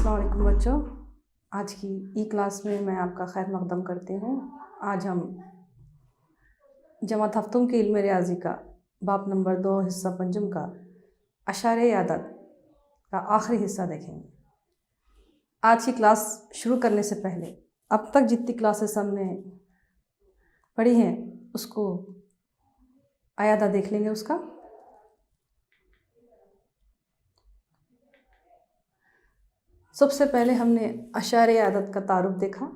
अस्सलाम वालेकुम बच्चों, आज की ई क्लास में मैं आपका खैर मकदम करती हूँ। आज हम जमात हफ्तुम के इल्म रियाजी का बाब नंबर 2 हिस्सा पंजुम का अशारे आदत का आखिरी हिस्सा देखेंगे। आज की क्लास शुरू करने से पहले अब तक जितनी क्लासेस हमने पढ़ी हैं उसको आयादा देख लेंगे। उसका सबसे पहले हमने अशारे आदत का तारुफ देखा,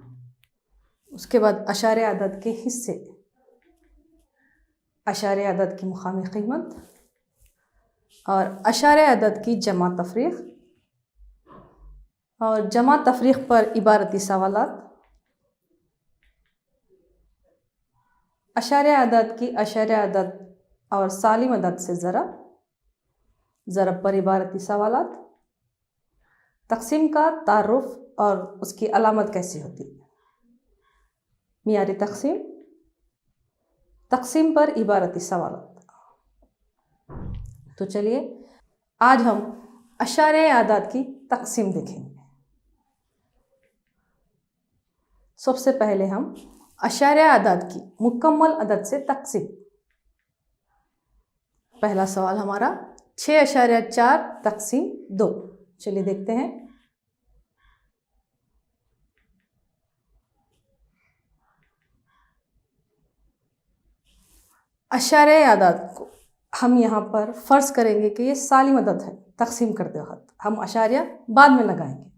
उसके बाद अशारे आदत के हिस्से, अशारे आदत की मुकामी कीमत और अशारे आदत की जमा तफरीक और जमा तफरीक पर इबारती सवालात, अशारे आदत की अशारे आदत और सालिम आदत से ज़रब, ज़रब पर इबारती सवालात, तकसीम का तारुफ और उसकी अलामत कैसी होती है, मियारी तकसीम, तकसीम पर इबारती सवालात। तो चलिए आज हम अशारे आदत की तकसीम देखेंगे। सबसे पहले हम अशारे आदत की मुकम्मल अदद से तकसीम। पहला सवाल हमारा 6.4 तकसीम 2। चलिए देखते हैं। अशारे आदत को हम यहाँ पर फ़र्ज़ करेंगे कि ये सालिम अदद है। तकसीम करते वक्त हम अशारिया बाद में लगाएंगे।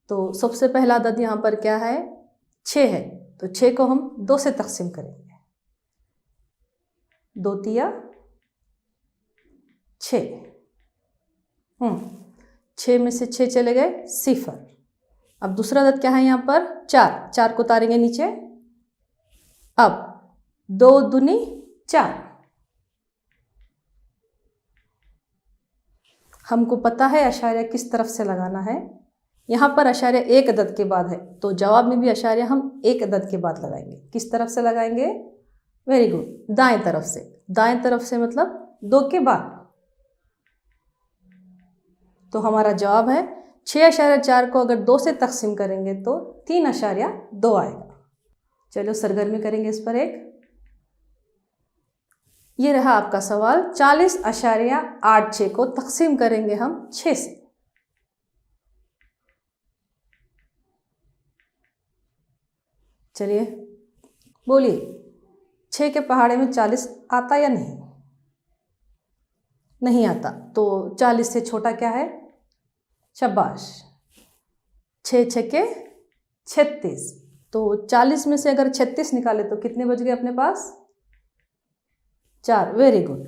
तो सबसे पहला अदद यहाँ पर क्या है, 6 है, तो 6 को हम 2 से तकसीम करेंगे। 2 तिया 6, 6 में से 6 चले गए 0। अब दूसरा अदद क्या है यहाँ पर, 4 को उतारेंगे नीचे। अब 2 दूनी 4। हमको पता है अशारिया किस तरफ से लगाना है। यहाँ पर अशारिया एक अदद के बाद है, तो जवाब में भी अशारिया हम एक अदद के बाद लगाएंगे। किस तरफ से लगाएंगे, वेरी गुड, दाएं तरफ से। दाएं तरफ से मतलब 2 के बाद। तो हमारा जवाब है 6.4 को अगर 2 से तकसीम करेंगे तो 3.2 आएगा। चलो सरगर्मी करेंगे इस पर एक। ये रहा आपका सवाल। 40.86 को तकसीम करेंगे हम 6 से। चलिए बोलिए, 6 के पहाड़े में 40 आता या नहीं? नहीं आता। तो 40 से छोटा क्या है, शाबाश, 6 छक्के 36। तो 40 में से अगर 36 निकाले तो कितने बच गए अपने पास, 4। Very good.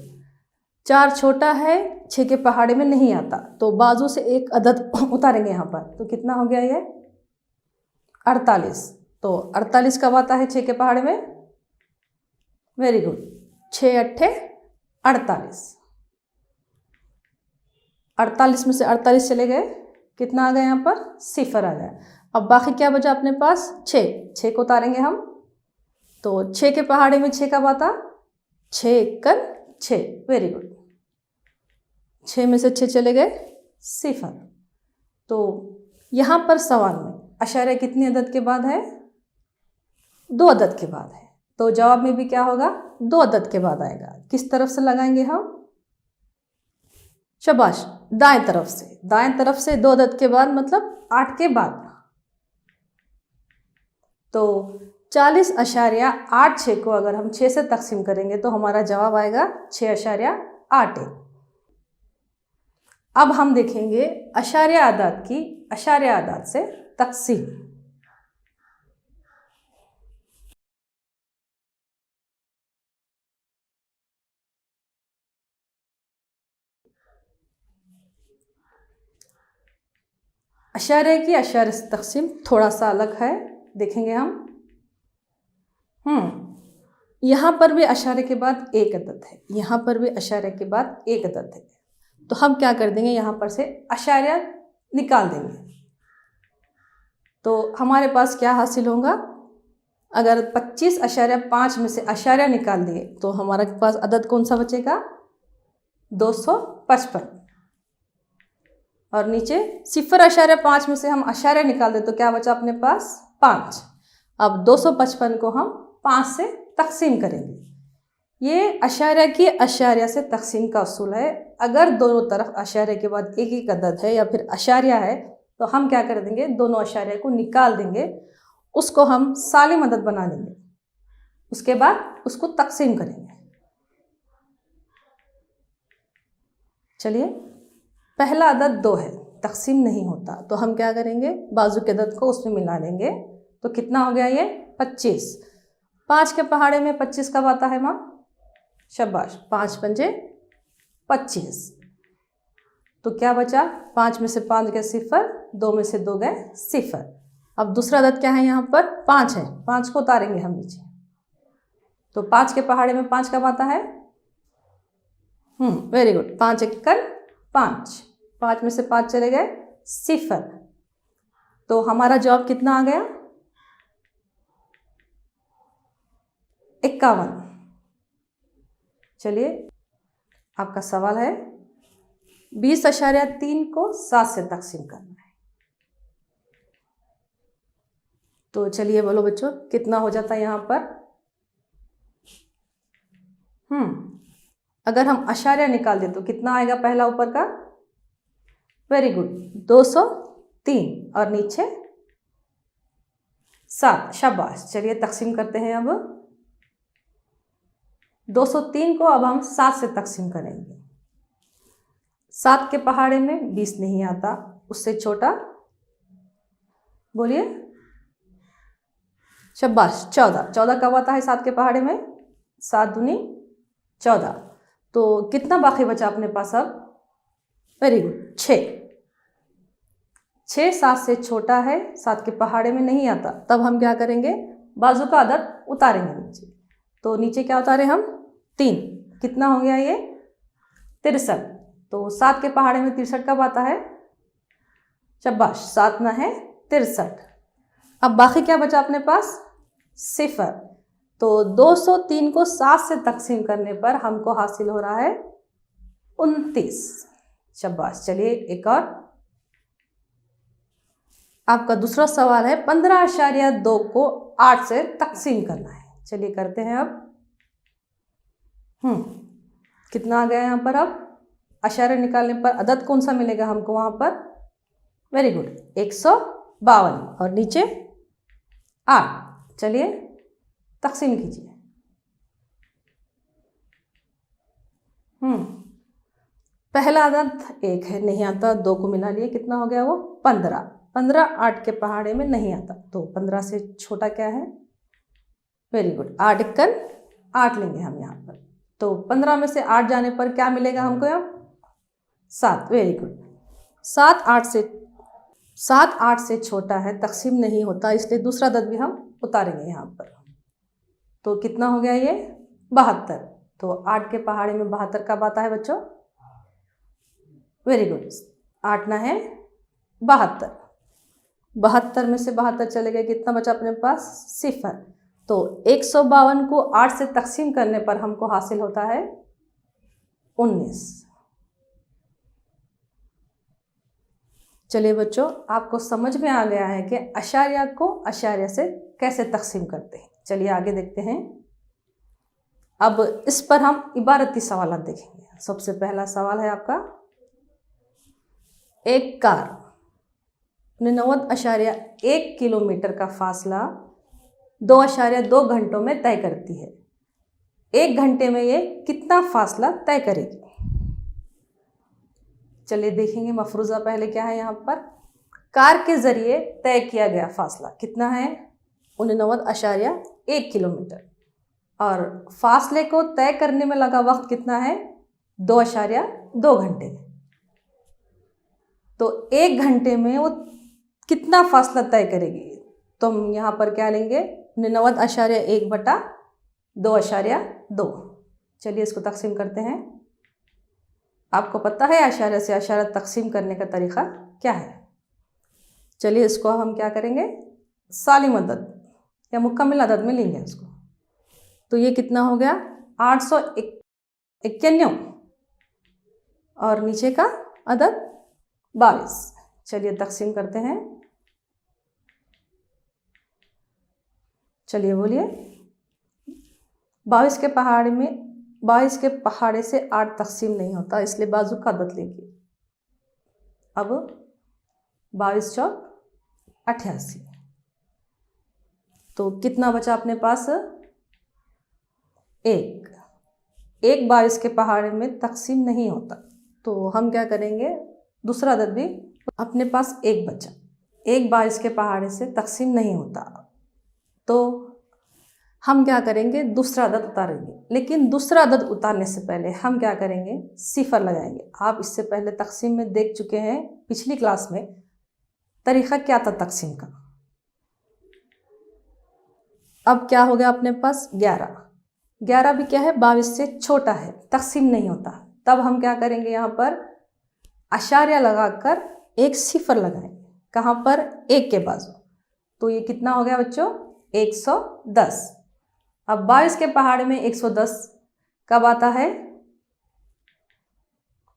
4 छोटा है, 6 के पहाड़े में नहीं आता, तो बाजू से एक अदद उतारेंगे यहाँ पर, तो कितना हो गया ये 48। तो 48 कब आता है 6 के पहाड़े में, वेरी गुड, 6 अट्ठे 48। 48 में से 48 चले गए, कितना आ गया यहाँ पर, 0 आ गया। अब बाकी क्या बचा अपने पास, 6 को उतारेंगे हम। तो 6 के पहाड़े में 6 कब आता, 6 कन 6, वेरी गुड। 6 में से 6 चले गए 0। तो यहाँ पर सवाल में अशारिया कितनी अदद के बाद है, 2 अदद के बाद है। तो जवाब में भी क्या होगा, 2 अदद के बाद आएगा। किस तरफ से लगाएंगे हम, शाबाश, दाएं तरफ से। दाएं तरफ से 2 अदद के बाद मतलब 8 के बाद। तो 40.86 को अगर हम 6 से तकसीम करेंगे तो हमारा जवाब आएगा 6.8। अब हम देखेंगे अशारिया आदत की अशारिया आदत से तकसीम। अशारे की अशारे से तकसीम थोड़ा सा अलग है, देखेंगे हम। यहाँ पर भी अशारे के बाद एक अदद है, यहाँ पर भी अशारे के बाद एक अदद है। तो हम क्या कर देंगे, यहाँ पर से अशारिया निकाल देंगे। तो हमारे पास क्या हासिल होगा, अगर 25.5 में से अशारिया निकाल दिए तो हमारे पास अदद कौन सा बचेगा, 255। और नीचे 0.5 में से हम आशार्य निकाल दें तो क्या बचा अपने पास 5। अब 255 को हम 5 से तकसीम करेंगे। ये आशार्य की आशार्य से तकसीम का उसूल है। अगर दोनों तरफ आशार्य के बाद एक एक अदद है या फिर आशार्य है तो हम क्या कर देंगे, दोनों आशार्य को निकाल देंगे, उसको हम सालिम अदद बना लेंगे, उसके बाद उसको तकसीम करेंगे। चलिए, पहला अदद 2 है, तकसीम नहीं होता तो हम क्या करेंगे, बाजू के अदद को उसमें मिला लेंगे। तो कितना हो गया ये 25। 5 के पहाड़े में 25 कब आता है माँ? शाबाश, 5 पंजे 25। तो क्या बचा, 5 में से 5 गए 0, 2 में से 2 गए 0। अब दूसरा अदद क्या है यहाँ पर, 5 है, 5 को उतारेंगे हम नीचे। तो 5 के पहाड़े में 5 कब आता है? वेरी गुड, 5 1 5, 5 में से 5 चले गए 0। तो हमारा जवाब कितना आ गया? 51। चलिए, आपका सवाल है 20.3 को 7 से तकसीम करना है। तो चलिए बोलो बच्चों, कितना हो जाता है यहाँ पर? अगर हम आशार्य निकाल दें तो कितना आएगा पहला ऊपर का? वेरी गुड, 203 और नीचे 7। शाबाश, चलिए तकसीम करते हैं। अब 203 को अब हम 7 से तकसीम करेंगे। 7 के पहाड़े में 20 नहीं आता, उससे छोटा बोलिए। शाबाश, 14। 14 कब आता है 7 के पहाड़े में? 7 दूनी 14। तो कितना बाकी बचा अपने पास अब? Very good, 6। 6 7 से छोटा है, 7 के पहाड़े में नहीं आता, तब हम क्या करेंगे, बाजू का अदद उतारेंगे नीचे। तो नीचे क्या उतारे हम? 3। कितना हो गया ये? 63। तो 7 के पहाड़े में 63 कब आता है? शाबाश, 7 ना है 63। अब बाकी क्या बचा अपने पास? 0। तो 203 को 7 से तकसीम करने पर हमको हासिल हो रहा है 29। शाबाश, चलिए एक और। आपका दूसरा सवाल है 15.2 को 8 से तकसीम करना है। चलिए करते हैं अब। कितना आ गया यहाँ पर? अब आशार्य निकालने पर अदद कौन सा मिलेगा हमको वहाँ पर? वेरी गुड, 152 और नीचे 8। चलिए तकसीम कीजिए। पहला अदद 1 है, नहीं आता, 2 को मिला लिए, कितना हो गया वो? 15। 15 8 के पहाड़े में नहीं आता, तो 15 से छोटा क्या है? वेरी गुड, 8 1 8 लेंगे हम यहाँ पर। तो 15 में से 8 जाने पर क्या मिलेगा हमको यहाँ? 7। वेरी गुड, 7 8 से छोटा है, तकसीम नहीं होता, इसलिए दूसरा अदद भी हम उतारेंगे यहाँ पर। तो कितना हो गया ये? 72। तो 8 के पहाड़े में 72 कब आता है बच्चों? वेरी गुड, 8 ना है 72। 72 में से 72 चले गए, कितना बचा अपने पास? 0। तो 152 को 8 से तकसीम करने पर हमको हासिल होता है 19। चलिए बच्चों, आपको समझ में आ गया है कि आशार्य को आशार्य से कैसे तकसीम करते हैं। चलिए आगे देखते हैं। अब इस पर हम इबारती सवाल देखेंगे। सबसे पहला सवाल है आपका, एक कार 99.1 किलोमीटर का फासला 2.2 घंटों में तय करती है। 1 घंटे में ये कितना फासला तय करेगी? चलिए देखेंगे मफरूज़ा पहले क्या है यहाँ पर। कार के ज़रिए तय किया गया फासला कितना है? 99.1 किलोमीटर। और फासले को तय करने में लगा वक्त कितना है? 2.2 घंटे। तो 1 घंटे में वो कितना फासला तय करेगी? तो हम यहाँ पर क्या लेंगे? 99.1 बटा 2.2। चलिए इसको तकसीम करते हैं। आपको पता है आशार्य से आशार्य तकसीम करने का तरीक़ा क्या है? चलिए इसको हम क्या करेंगे? सालिम अदद या मुकम्मल अदद में लेंगे इसको। तो ये कितना हो गया? 891 और नीचे का अदद 22। चलिए तकसीम करते हैं। चलिए बोलिए। 22 के पहाड़े से 8 तकसीम नहीं होता, इसलिए बाजू का अदद लीजिए। अब 22 चौक 88, तो कितना बचा अपने पास? एक 22 के पहाड़े में तकसीम नहीं होता, तो हम क्या करेंगे, दूसरा अदद भी अपने पास एक बचा। 22 के पहाड़े से तकसीम नहीं होता, तो हम क्या करेंगे, दूसरा अदद उतारेंगे। लेकिन दूसरा अदद उतारने से पहले हम क्या करेंगे, सिफर लगाएंगे। आप इससे पहले तकसीम में देख चुके हैं, पिछली क्लास में तरीका क्या था तकसीम का। अब क्या हो गया अपने पास, 11 भी क्या है, 22 से छोटा है, तकसीम नहीं होता। तब हम क्या करेंगे, यहाँ पर अशारिया लगाकर एक सिफर लगाएंगे। कहाँ पर, एक के बाजू। तो ये कितना हो गया बच्चों, 110। अब 22 के पहाड़े में 110 कब आता है,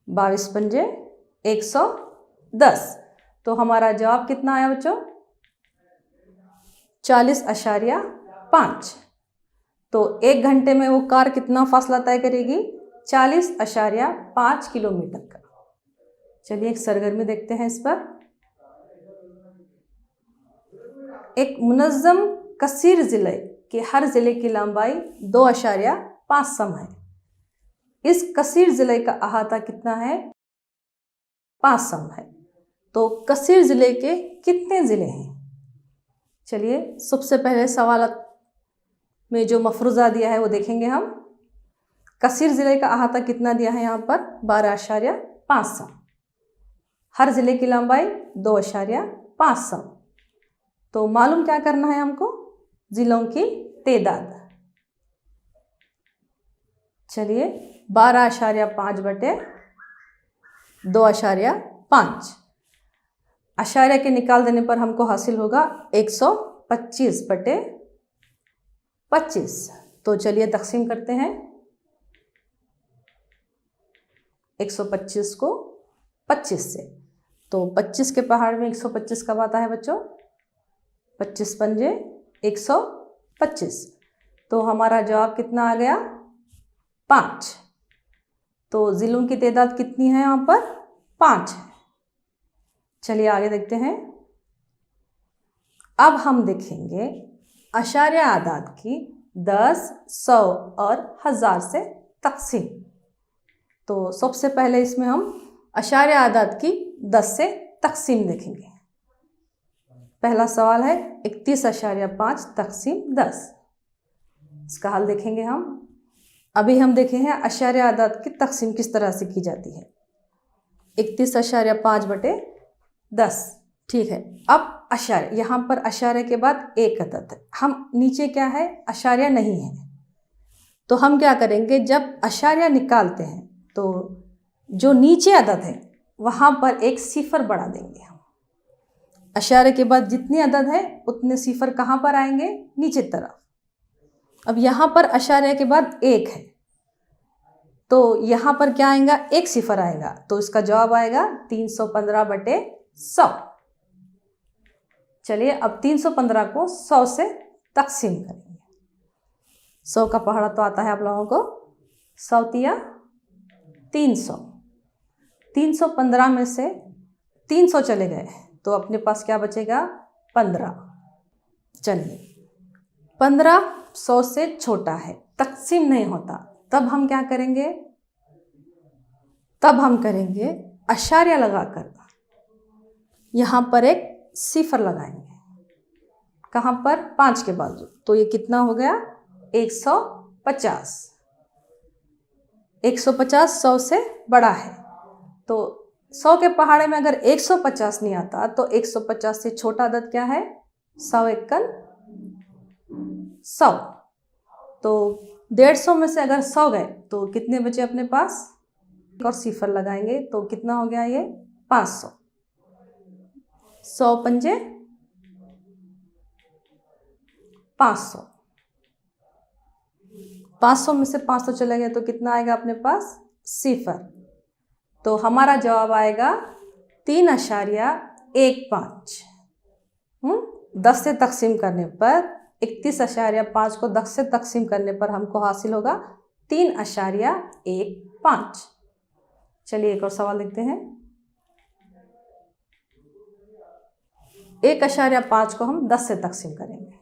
22 पंजे 110। तो हमारा जवाब कितना आया बच्चों, 40.5। तो 1 घंटे में वो कार कितना फासला तय करेगी, 40.5 किलोमीटर का। चलिए एक सरगर्मी देखते हैं इस पर। एक मुनज़्ज़म कसीर ज़िले के हर ज़िले की लंबाई 2.5 सम है। इस कसीर ज़िले का अहाता कितना है, 5 सम है। तो कसीर ज़िले के कितने ज़िले हैं? चलिए सबसे पहले सवाल में जो मफरूज़ा दिया है वो देखेंगे हम। कसीर ज़िले का अहाता कितना दिया है यहाँ पर, 12.5 सम। हर ज़िले की लंबाई 2.5 सम। तो मालूम क्या करना है हमको, ज़िलों की तादाद। चलिए 12.5 बटे 2.5, अशारिया के निकाल देने पर हमको हासिल होगा 125 बटे 25। तो चलिए तकसीम करते हैं। 125 को 25 से, तो 25 के पहाड़ में 125 कब आता है बच्चों, 25 पंजे 125। तो हमारा जवाब कितना आ गया, 5। तो ज़िलों की तादाद कितनी है यहाँ पर, 5 है। चलिए आगे देखते हैं। अब हम देखेंगे अशारिया आदाद की 10, 100 और 1000 से तकसीम। तो सबसे पहले इसमें हम अशारिया आदाद की 10 से तकसीम देखेंगे। पहला सवाल है 31.5 तकसीम 10। इसका हल देखेंगे हम। अभी हम देखे हैं अशारिया आदाद की तकसीम किस तरह से की जाती है। 31.5 बटे 10, ठीक है। अब अशारिया, यहाँ पर अशारिया के बाद एक अदद है, हम नीचे क्या है, अशारिया नहीं है। तो हम क्या करेंगे, जब अशारिया निकालते हैं तो जो नीचे अदद है वहाँ पर एक सिफर बढ़ा देंगे हम। अशारिया के बाद जितनी अदद है उतने सिफर कहाँ पर आएंगे, नीचे तरफ। अब यहाँ पर अशारिया के बाद एक है, तो यहाँ पर क्या आएगा, एक सिफर आएगा। तो इसका जवाब आएगा 315 बटे 100। चलिए अब 315 को 100 से तकसीम करेंगे। 100 का पहाड़ा तो आता है आप लोगों को, 100 तिया 300। 315 में से 300 चले गए तो अपने पास क्या बचेगा, 15। चलिए 15 100 से छोटा है, तकसीम नहीं होता। तब हम क्या करेंगे, तब हम करेंगे अशारिया लगाकर यहाँ पर एक सिफर लगाएंगे। कहाँ पर, 5 के बाजू। तो ये कितना हो गया, 150। 150 100 से बड़ा है। तो 100 के पहाड़े में अगर 150 नहीं आता तो 150 से छोटा अदद क्या है, 100 एकन 100। तो 150 में से अगर 100 गए तो कितने बचे अपने पास, और सिफर लगाएंगे तो कितना हो गया ये, 500। 100 पंजे 500। 500 में से 500 चले गए तो कितना आएगा अपने पास, सिफर। तो हमारा जवाब आएगा 3.15। 10 से तकसीम करने पर 31.5 को 10 से तकसीम करने पर हमको हासिल होगा 3.15। चलिए एक और सवाल देखते हैं। 1.5 को हम 10 से तकसीम करेंगे।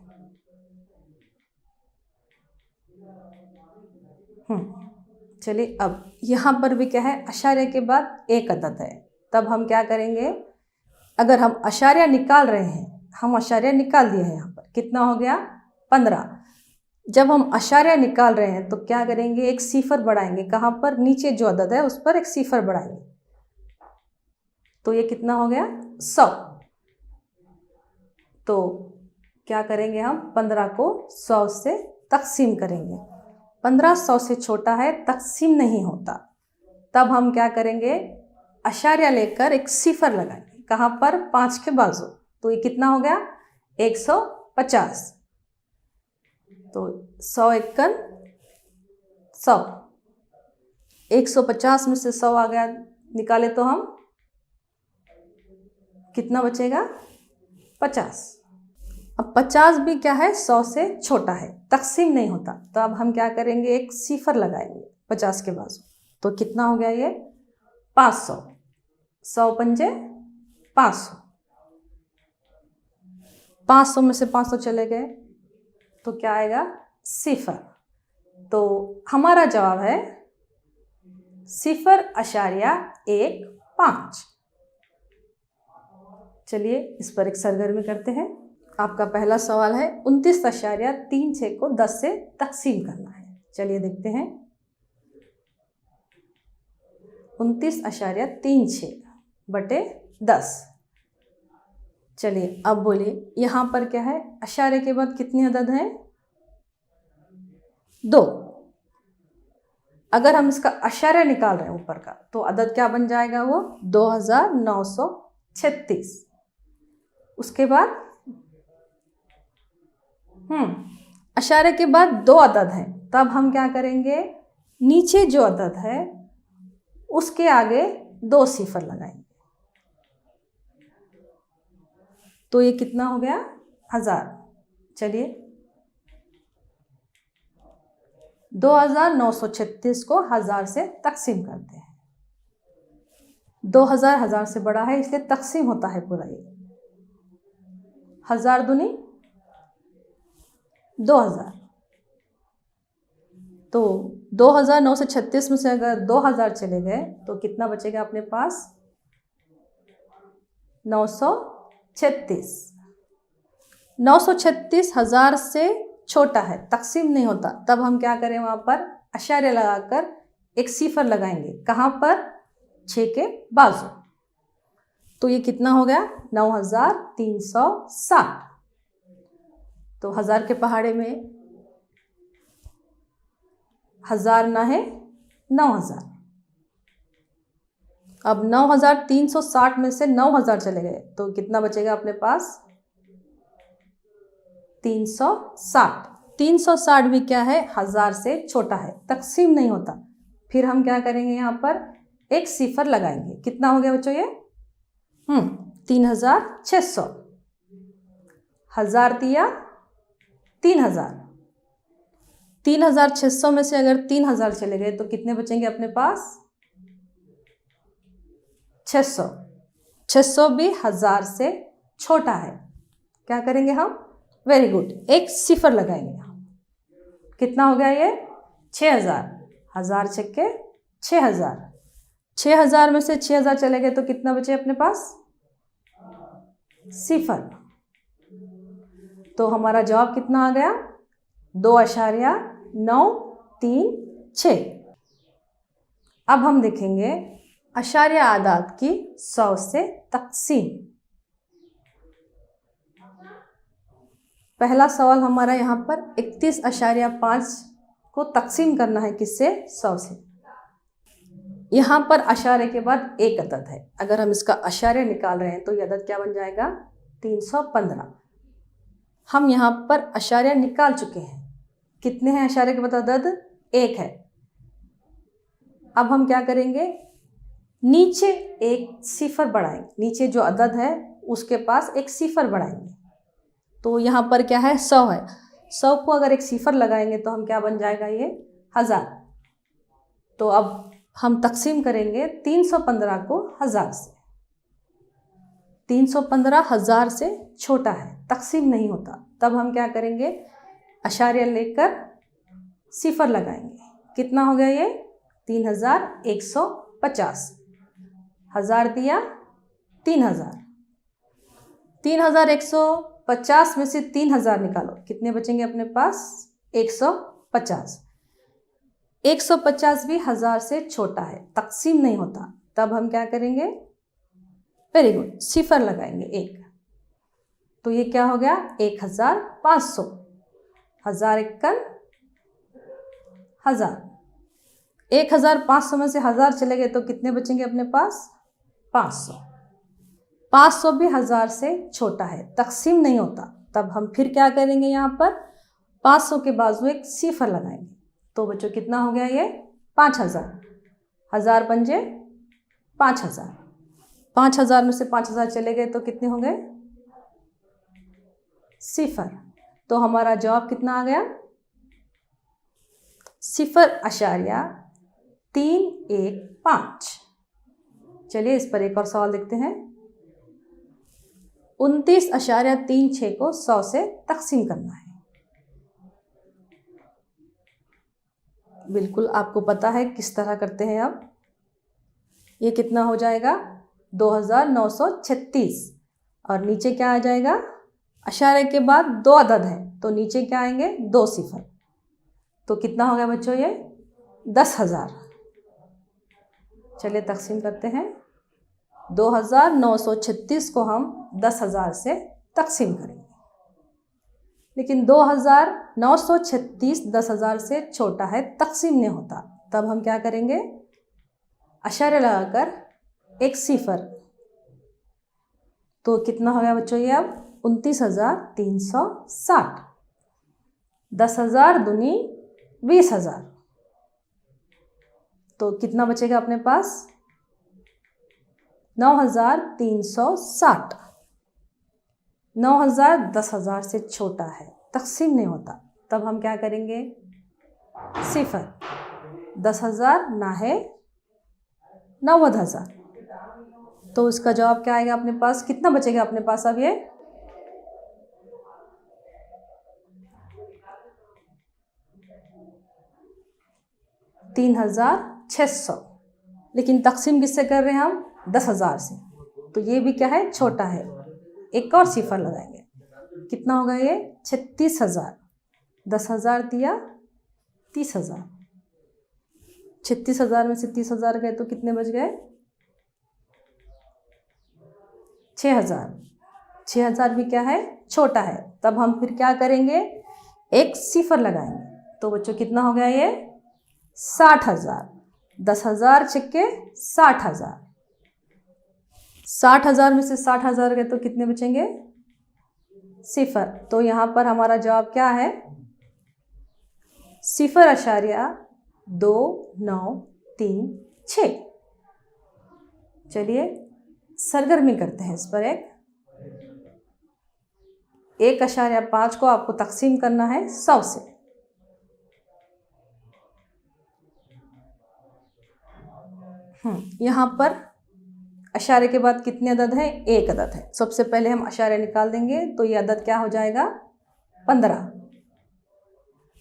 चलिए अब यहाँ पर भी क्या है, अशारिया के बाद एक अदद है, तब हम क्या करेंगे, अगर हम अशारिया निकाल रहे हैं, हम अशारिया निकाल दिए हैं, यहाँ पर कितना हो गया 15। जब हम अशारिया निकाल रहे हैं तो क्या करेंगे, एक सिफर बढ़ाएंगे, कहाँ पर, नीचे जो अदद है उस पर एक सिफर बढ़ाएंगे, तो ये कितना हो गया 100। तो क्या करेंगे, हम 15 को 100 से तकसीम करेंगे। 15 100 से छोटा है, तकसीम नहीं होता, तब हम क्या करेंगे, अशारिया लेकर एक सिफर लगाएंगे, कहाँ पर, 5 के बाजू, तो ये कितना हो गया 150। तो 100 एकन 100, 150 में से 100 आ गया, निकाले तो हम कितना बचेगा 50। अब 50 भी क्या है, 100 से छोटा है, तकसीम नहीं होता, तो अब हम क्या करेंगे, एक सिफर लगाएंगे 50 के बाजू, तो कितना हो गया ये 500। 100 पंजे 500, 500 में से 500 चले गए तो क्या आएगा सिफर। तो हमारा जवाब है 0.15। चलिए इस पर एक सरगर्मी करते हैं। आपका पहला सवाल है 29.36 को 10 से तकसीम करना है। चलिए देखते हैं। 29.36 बटे 10। चलिए अब बोलिए, यहाँ पर क्या है, अशारे के बाद कितने अदद हैं, 2। अगर हम इसका अशारे निकाल रहे हैं ऊपर का, तो अदद क्या बन जाएगा, वो 2936। उसके बाद अशारे के बाद 2 अदद हैं, तब हम क्या करेंगे, नीचे जो अदद है उसके आगे 2 सिफर लगाएंगे, तो ये कितना हो गया 1000। चलिए 2936 को 1000 से तकसीम करते हैं। 2000 1000 से बड़ा है, इसलिए तकसीम होता है पूरा। ये 1000 दूनी 2000, तो 2936 में से अगर 2000 चले गए तो कितना बचेगा अपने पास, 936। 936 1000 से छोटा है, तकसीम नहीं होता, तब हम क्या करें, वहाँ पर अशारिया लगाकर एक सिफर लगाएंगे, कहाँ पर, 6 के बाजू, तो ये कितना हो गया 9360। तो 1000 के पहाड़े में 1000 ना है 9000। अब 9360 में से 9000 चले गए तो कितना बचेगा अपने पास, 360। 360 भी क्या है, 1000 से छोटा है, तकसीम नहीं होता। फिर हम क्या करेंगे, यहाँ पर एक सिफर लगाएंगे, कितना हो गया बच्चों ये 3600। 1000 दिया 3000, 3600 में से अगर 3000 चले गए तो कितने बचेंगे अपने पास, 600। 600 भी 1000 से छोटा है, क्या करेंगे हम, वेरी गुड, एक सिफर लगाएंगे, कितना हो गया ये 6000। 1000 छक्के 6000, 6000 में से 6000 चले गए तो कितना बचे अपने पास, सिफर। तो हमारा जवाब कितना आ गया, 2.936। अब हम देखेंगे अशारिया आदाद की 100 से तकसीम। पहला सवाल हमारा यहाँ पर 31.5 को तकसीम करना है, किससे, 100 से। यहाँ पर अशारे के बाद एक अदद है, अगर हम इसका अशारे निकाल रहे हैं तो ये अदद क्या बन जाएगा, 315। हम यहाँ पर अशारिया निकाल चुके हैं, कितने हैं अशारे के बाद अदद, 1 है। अब हम क्या करेंगे, नीचे एक सिफर बढ़ाएंगे, नीचे जो अदद है उसके पास एक सिफर बढ़ाएंगे। तो यहाँ पर क्या है, 100 है, 100 को अगर एक सिफर लगाएंगे तो हम क्या बन जाएगा, ये 1000। तो अब हम तकसीम करेंगे 315 को 1000 से। 315 1000 से छोटा है, तकसीम नहीं होता। तब हम क्या करेंगे, अशारिया लेकर सिफर लगाएंगे। कितना हो गया ये, 3150। 1000 दिया 3000, 3150 में से 3000 निकालो, कितने बचेंगे अपने पास, 150। 150 भी 1000 से छोटा है, तकसीम नहीं होता। तब हम क्या करेंगे, वेरी गुड, सिफर लगाएंगे एक। तो ये क्या हो गया, 1500। 1000 51 1000। 1500 में से 1000 चले गए तो कितने बचेंगे अपने पास, 500। 500 भी 1000 से छोटा है, तकसीम नहीं होता। तब हम फिर क्या करेंगे, यहाँ पर 500 के बाजू एक सिफर लगाएंगे। तो बच्चों कितना हो गया ये, 5000। 1000 पंजे 5000। 5000 में से 5000 चले गए तो कितने हो गए, सिफर। तो हमारा जवाब कितना आ गया, 0.315। चलिए इस पर एक और सवाल देखते हैं। 29.36 को 100 से तकसीम करना है। बिल्कुल आपको पता है किस तरह करते हैं। अब ये कितना हो जाएगा, 2936। और नीचे क्या आ जाएगा, अशारे के बाद 2 अदद है तो नीचे क्या आएंगे, 2 सिफर। तो कितना हो गया बच्चों ये, 10,000। चलिए तकसीम करते हैं। 2936 को हम 10,000 से तकसीम करेंगे, लेकिन 2936 10,000 से छोटा है, तकसीम नहीं होता। तब हम क्या करेंगे, अशारे लगाकर एक सिफर। तो कितना हो गया बच्चों ये, अब 29,360। 10,000 दूनी 20,000। तो कितना बचेगा अपने पास, 9,360। 9,000 10,000 से छोटा है, तकसीम नहीं होता। तब हम क्या करेंगे, सिफर। 10,000 ना है 90,000। तो इसका जवाब क्या आएगा अपने पास, कितना बचेगा अपने पास अब ये, 3,600। लेकिन तकसीम किससे कर रहे हैं हम, 10,000 से। तो ये भी क्या है, छोटा है। एक और सिफर लगाएंगे, कितना होगा ये, 36,000। 10,000 दिया 30,000। 36,000 में से 30,000 गए तो कितने बच गए, 6,000। 6,000 भी क्या है, छोटा है। तब हम फिर क्या करेंगे, एक सिफर लगाएंगे। तो बच्चों कितना हो गया ये, 60,000। 10,000 छिक्के 60,000। 60,000 में से 60,000 गए तो कितने बचेंगे, सिफर। तो यहाँ पर हमारा जवाब क्या है, 0.2936। चलिए सरगर्मी करते हैं इस पर। 1.5 को आपको तकसीम करना है 100 से। यहाँ पर अशारे के बाद कितने अदद हैं, एक अदद है। सबसे पहले हम अशारे निकाल देंगे तो ये अदद क्या हो जाएगा, 15।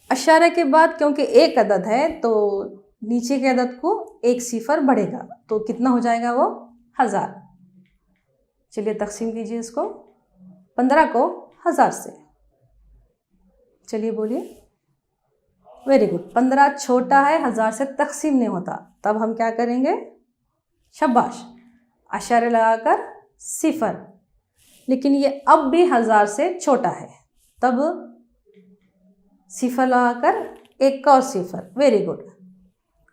अशारे के बाद क्योंकि एक अदद है तो नीचे के अदद को एक सिफर बढ़ेगा, तो कितना हो जाएगा वो, 1000। चलिए तकसीम कीजिए इसको, 15 को 1000 से। चलिए बोलिए, वेरी गुड। 15 छोटा है, 1000 से तकसीम नहीं होता। तब हम क्या करेंगे, शाबाश, अशारे लगाकर सिफर। लेकिन ये अब भी 1000 से छोटा है, तब सिफर लगाकर एक और सिफर। Very good.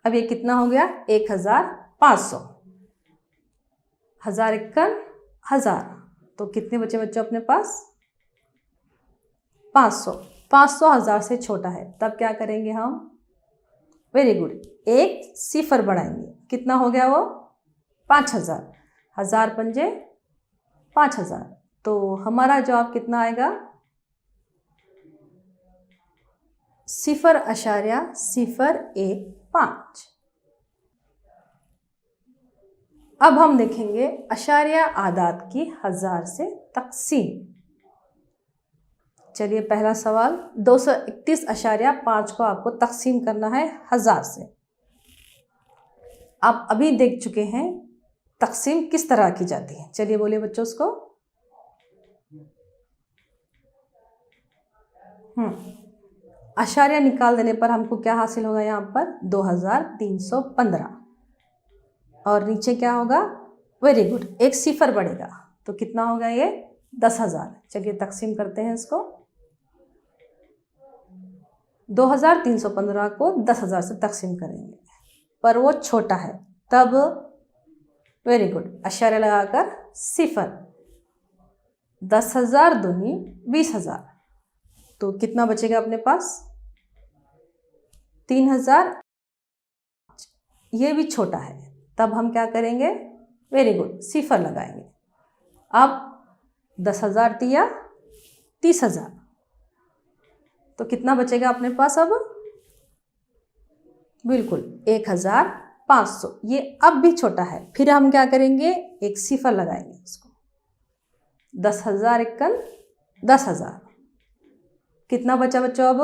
अब ये कितना हो गया, 1,500। 1000 51 1000। तो कितने बचे बच्चों अपने पास, 500। 500 1000 से छोटा है, तब क्या करेंगे हम, वेरी गुड, एक सिफर बढ़ाएंगे। कितना हो गया वो, 5000, 1000 पंजे 5000, तो हमारा जवाब कितना आएगा? 0.015। अब हम देखेंगे अशारिया आदाद की 1000 से तकसीम। चलिए पहला सवाल, 231.5 को आपको तकसीम करना है 1000 से। आप अभी देख चुके हैं तकसीम किस तरह की जाती है। चलिए बोलिए बच्चों उसको। अशारिया निकाल देने पर हमको क्या हासिल होगा? यहाँ पर 2315, और नीचे क्या होगा? वेरी गुड, एक सिफर बढ़ेगा, तो कितना होगा ये? 10,000। चलिए तकसीम करते हैं इसको। 2315 को 10,000 से तकसीम करेंगे, पर वो छोटा है, तब वेरी गुड अशारिया लगाकर सिफर। 10,000 दूनी 20,000, तो कितना बचेगा अपने पास? 3,000। ये भी छोटा है, तब हम क्या करेंगे? वेरी गुड सिफर लगाएंगे। अब 10,000 दिया 30,000, तो कितना बचेगा अपने पास अब? बिल्कुल 1,500। ये अब भी छोटा है, फिर हम क्या करेंगे? एक सिफर लगाएंगे इसको। 10,000 इक्कन 10,000, कितना बचा बच्चों अब?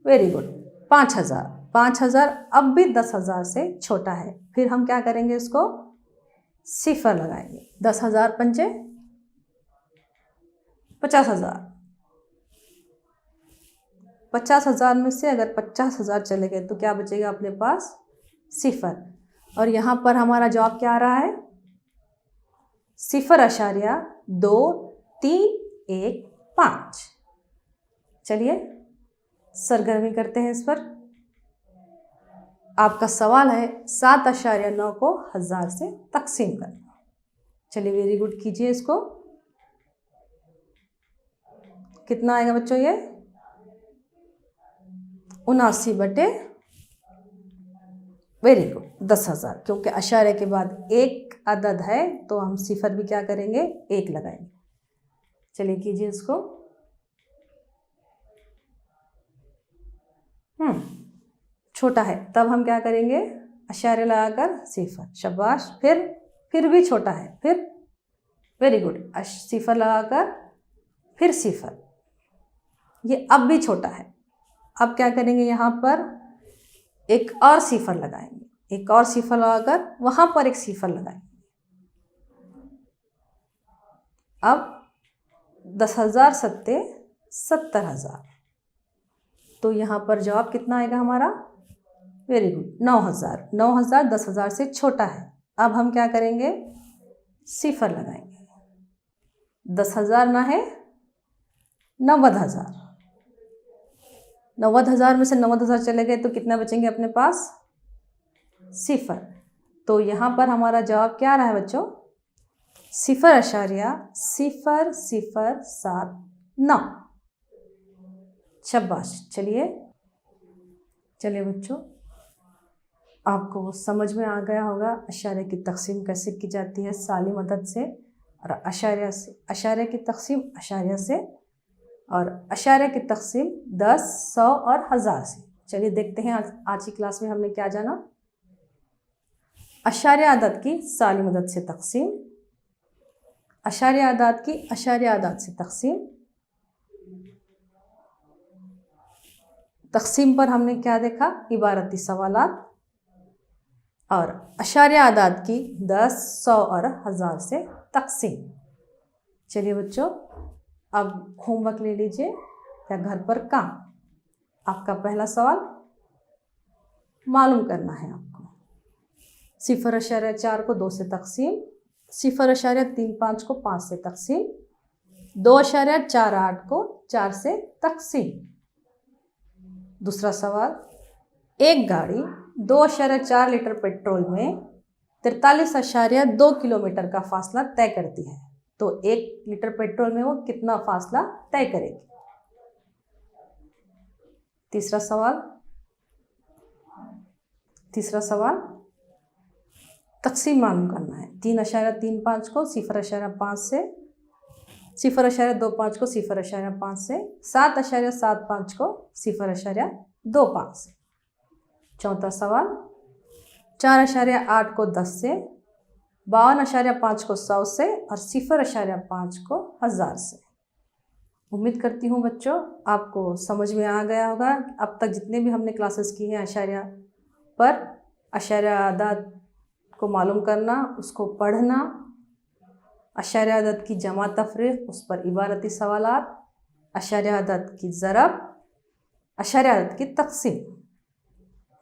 Very good 5,000। 5,000 अब भी 10,000 से छोटा है, फिर हम क्या करेंगे? इसको सिफर लगाएंगे। 10,000 पंजे 50,000। 50,000 में से अगर 50,000 चले गए तो क्या बचेगा अपने पास? सिफर। और यहाँ पर हमारा जवाब क्या आ रहा है? 0.2315। चलिए सरगर्मी करते हैं इस पर। आपका सवाल है 7.9 को 1000 से तकसीम करना। चलिए वेरी गुड कीजिए इसको। कितना आएगा बच्चों ये? 79 वेरी गुड 10,000। क्योंकि अशारे के बाद एक अदद है तो हम सिफर भी क्या करेंगे? एक लगाएंगे। चलिए कीजिए इसको। छोटा है, तब हम क्या करेंगे? अशारे लगाकर सिफर। शाबाश। फिर भी छोटा है, फिर वेरी गुड सिफर लगाकर फिर सिफर। ये अब भी छोटा है, अब क्या करेंगे? यहाँ पर एक और सिफर लगाएंगे। एक और सिफर लगाकर वहां पर एक सिफर लगाएंगे। अब 10,000 सत्ते 70,000, तो यहाँ पर जवाब कितना आएगा हमारा? Very good 9,000। 9,000 10,000 से छोटा है, अब हम क्या करेंगे? सिफर लगाएंगे। 10,000 ना है 90,000। 90,000 में से 90,000 चले गए तो कितना बचेंगे अपने पास? सिफर। तो यहाँ पर हमारा जवाब क्या आ रहा है बच्चों? 0.0079। शाबाश। चलिए बच्चों, आपको समझ में आ गया होगा अशारे की तकसीम कैसे की जाती है सालिम अदद से, और अशारिया से। अशारे की तकसीम अशारिया से, और अशारे की तकसीम 10, 100 और 1000 से। चलिए देखते हैं आज की क्लास में हमने क्या जाना। अशारिया अदद की सालिम अदद से तकसीम, अशारिया अदद की अशारिया अदद से तकसीम। तकसीम पर हमने क्या देखा? इबारती सवालात। और अशारिया अदद की 10, 100 और 1000 से तकसीम। चलिए बच्चों, अब होमवर्क ले लीजिए या घर पर काम। आपका पहला सवाल मालूम करना है आपको। 0.4 को 2 से तकसीम, 0.35 को 5 से तकसीम, 2.48 को 4 से तकसीम। दूसरा सवाल, एक गाड़ी 2.4 लीटर पेट्रोल में 43.2 किलोमीटर का फासला तय करती है, तो 1 लीटर पेट्रोल में वो कितना फासला तय करेगी? तीसरा सवाल, तकसीम मालूम करना है। 3.35 को 0.5 से, 0.25 को 0.5 से, 7.75 को 0.25 से। चौथा सवाल, 4.8 को 10 से, 52.5 को 100 से और 0.5 को 1000 से। उम्मीद करती हूँ बच्चों आपको समझ में आ गया होगा। अब तक जितने भी हमने क्लासेस की हैं अशारिया पर, अशारिया आदाद को मालूम करना, उसको पढ़ना, अशारिया आदाद की जमा तफरीक, उस पर इबारती सवालात, अशारिया आदाद की ज़रब, अशारिया आदाद की तक़सीम।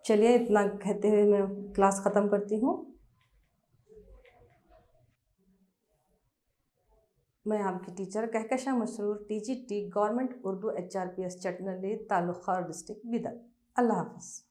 चलिए इतना कहते हुए मैं क्लास ख़त्म करती हूँ। मैं आपकी teacher Kahkasha Masroor, TGT government Urdu HRPS Chatnalli taluka district Bidar. अल्लाह हाफ़िज़।